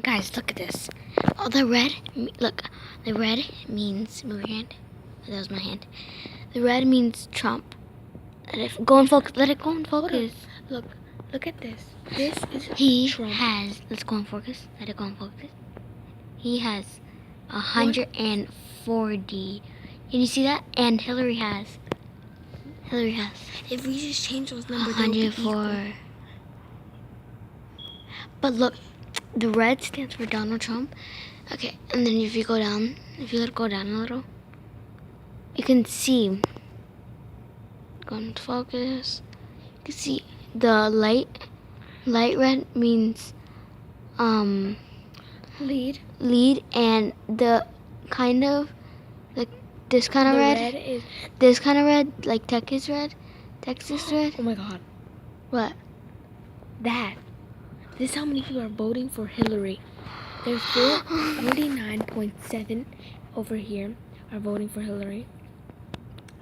Guys, look at this. Oh, the red. Look, the red means. Move your hand. That was my hand. The red means Trump. Go and focus. Let it go and focus. Look at this. This is He Trump. has. Let's go and focus. Let it go and focus. He has 140. Can you see that? And Hillary has. If we just change those numbers, they would be 104. equal. But look, the red stands for Donald Trump. Okay, and then if you go down, if you let it go down a little, you can see. Go and focus. You can see the light red means Lead. and the kind of like this kind of The red. red is. This kind of red, like Texas red. Oh my God. What? That. This is how many people are voting for Hillary. There's 49.7 over here are voting for Hillary.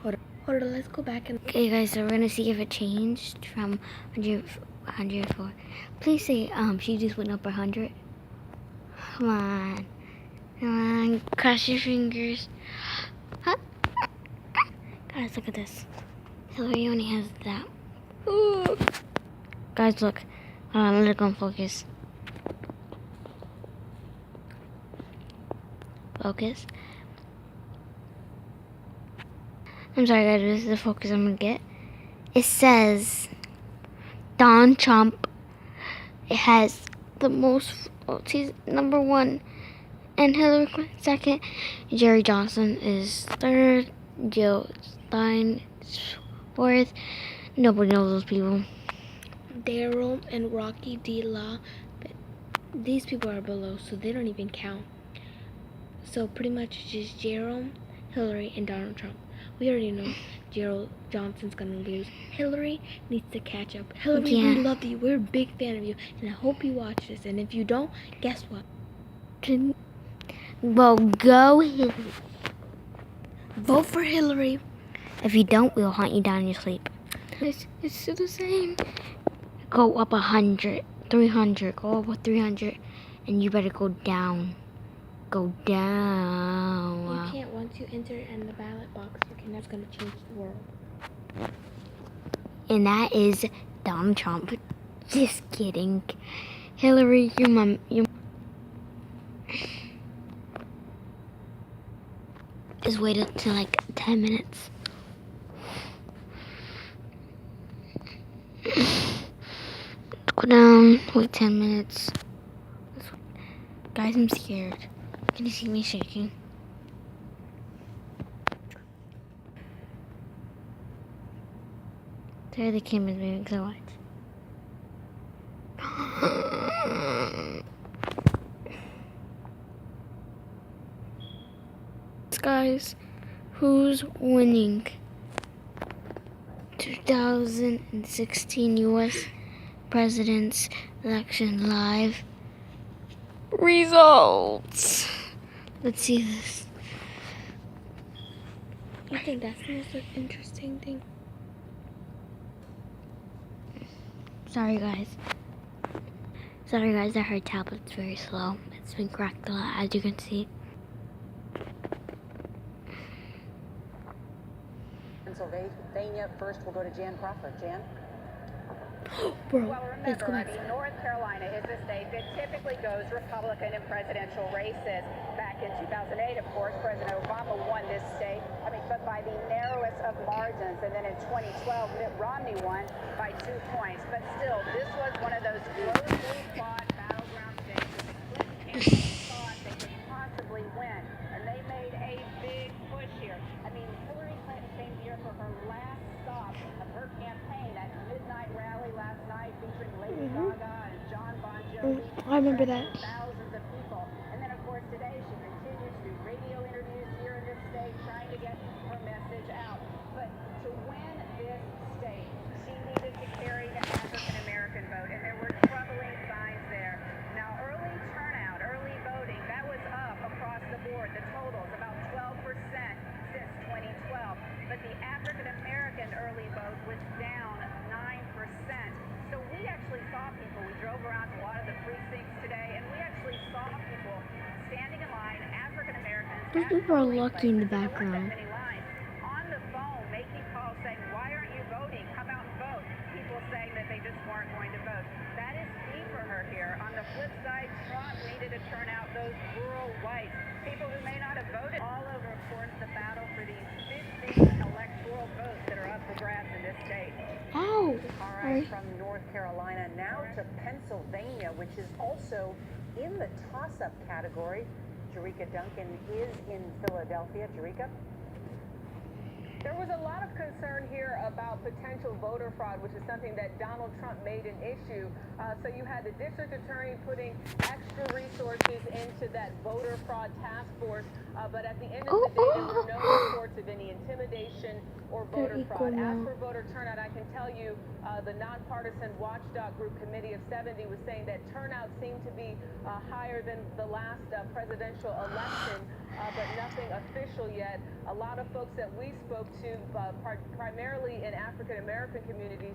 Hold on, let's go back and. Okay, guys, so we're gonna see if it changed from 104. Please say she just went up 100. Come on, cross your fingers. Huh? Guys, look at this. Hillary only has that. Ooh. Guys, look. Hold on, let it go and focus. Focus. I'm sorry, guys. This is the focus I'm gonna get. It says Donald Trump. It has the most votes. He's number 1, and Hillary Clinton second. Jerry Johnson is third. Jill Stein is fourth. Nobody knows those people. Daryl and Rocky D. Law. These people are below, so they don't even count. So pretty much it's just Jerome, Hillary, and Donald Trump. We already know Gerald Johnson's gonna lose. Hillary needs to catch up. Hillary, Yeah. we love you. We're a big fan of you, and I hope you watch this. And if you don't, guess what? Well, go Hillary. Vote for Hillary. If you don't, we'll hunt you down in your sleep. It's still the same. Go up 100, 300. Go up 300, and you better go down. Go down. You can't. Once you enter it in the ballot box, you can. That's gonna change the world. And that is Donald Trump. Just kidding. Hillary, your mom. Just wait until like 10 minutes. Go down, wait 10 minutes. Guys, I'm scared. Can you see me shaking? There the camera's moving, so watch. Guys, who's winning? 2016 U.S. President's election live results. Let's see this. I think that's the most interesting thing. Sorry guys, that her tablet's very slow. It's been cracked a lot, as you can see. Pennsylvania. First, we'll go to Jan Crawford. Jan? Bro, Well, let's go remember, back. North Carolina is a state that typically goes Republican in presidential races. Back in 2008, of course, President Obama won this state, but by the narrowest of margins. And then in 2012, Mitt Romney won by 2 points. But still, this was one of those closely fought battleground states that the Clinton campaign thought they could possibly win. And they made a big push here. Hillary Clinton came here for her last stop of her campaign at midnight rally last night featuring Lady Gaga and John Bon Jovi. I remember that. Thousands of people. And then, of course, today she continues to do radio interviews here in this state trying to get her message out. But to win this state, she needed to carry the African-American vote, and there were troubling signs there. Now, early turnout, early voting, that was up across the board. The totals, about 12% since 2012. But the African-American early vote was down 9%. So we actually saw people. We drove around to a lot of the precincts today, and we actually saw Those people are lucky in the background. On the phone, making calls saying, why aren't you voting? Come out and vote. People saying that they just weren't going to vote. That is key for her here. On the flip side, Trump needed to turn out those rural whites, people who may not have voted. All over, of course, the battle for these 15 electoral votes that are up for grabs in this state. Ow! All right, from North Carolina now to Pennsylvania, which is also in the toss-up category. Jerika Duncan is in Philadelphia. Jerika? There was a lot of concern here about potential voter fraud, which is something that Donald Trump made an issue. So you had the district attorney putting extra resources into that voter fraud task force. But at the end of the day, there were no reports of any intimidation or voter fraud. As for voter turnout, I can tell you the nonpartisan watchdog group Committee of 70 was saying that turnout seemed to be higher than the last presidential election, but nothing official yet. A lot of folks that we spoke to, primarily in African American communities,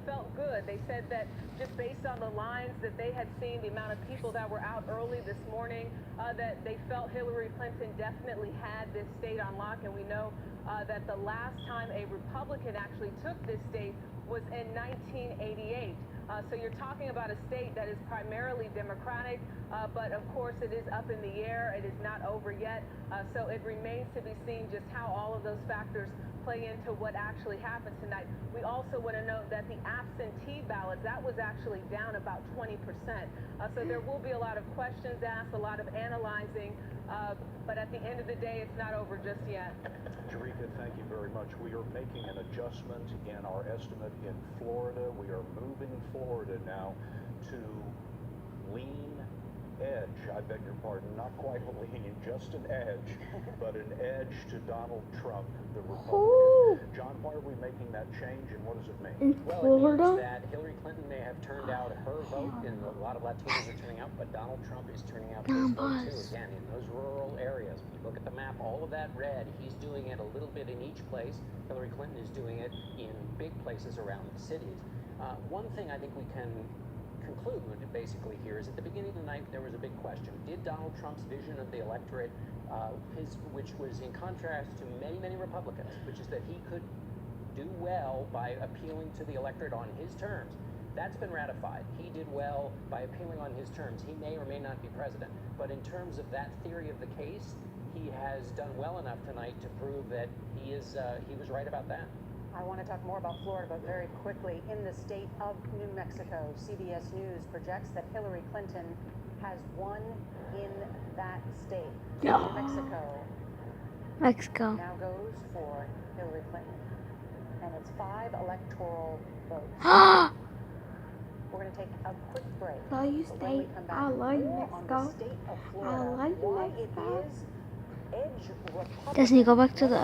felt good. They said that just based on the lines that they had seen, the amount of people that were out early this morning, that they felt Hillary Clinton definitely had this state on lock. And we know that the last time a Republican actually took this state was in 1988. So you're talking about a state that is primarily Democratic, but of course it is up in the air. It is not over yet. So it remains to be seen just how all of those factors play into what actually happens tonight. We also want to note that the absentee ballots, that was actually down about 20%. So there will be a lot of questions asked, a lot of analyzing, but at the end of the day, it's not over just yet. Jerika, thank you very much. We are making an adjustment in our estimate in Florida. We are moving Florida now to lean edge. I beg your pardon, not quite a lean, just an edge, but an edge to Donald Trump, the Republican. John, why are we making that change, and what does it mean? Well, it means that Hillary Clinton may have turned out her vote, and a lot of Latinos are turning out, but Donald Trump is turning out his vote too. Again, in those rural areas, when you look at the map, all of that red, he's doing it a little bit in each place. Hillary Clinton is doing it in big places around the cities. One thing I think we can conclude basically here is at the beginning of the night there was a big question. Did Donald Trump's vision of the electorate, which was in contrast to many Republicans, which is that he could do well by appealing to the electorate on his terms, that's been ratified. He did well by appealing on his terms. He may or may not be president, but in terms of that theory of the case, he has done well enough tonight to prove that he was right about that. I want to talk more about Florida, but very quickly, in the state of New Mexico, CBS News projects that Hillary Clinton has won in that state. New Mexico now goes for Hillary Clinton, and it's 5 electoral votes. We're going to take a quick break. Love you, But when we state. come back, I love you, more on the Mexico. state of I Florida, love you, why Mexico. it is edge Republican. Doesn't he go back to the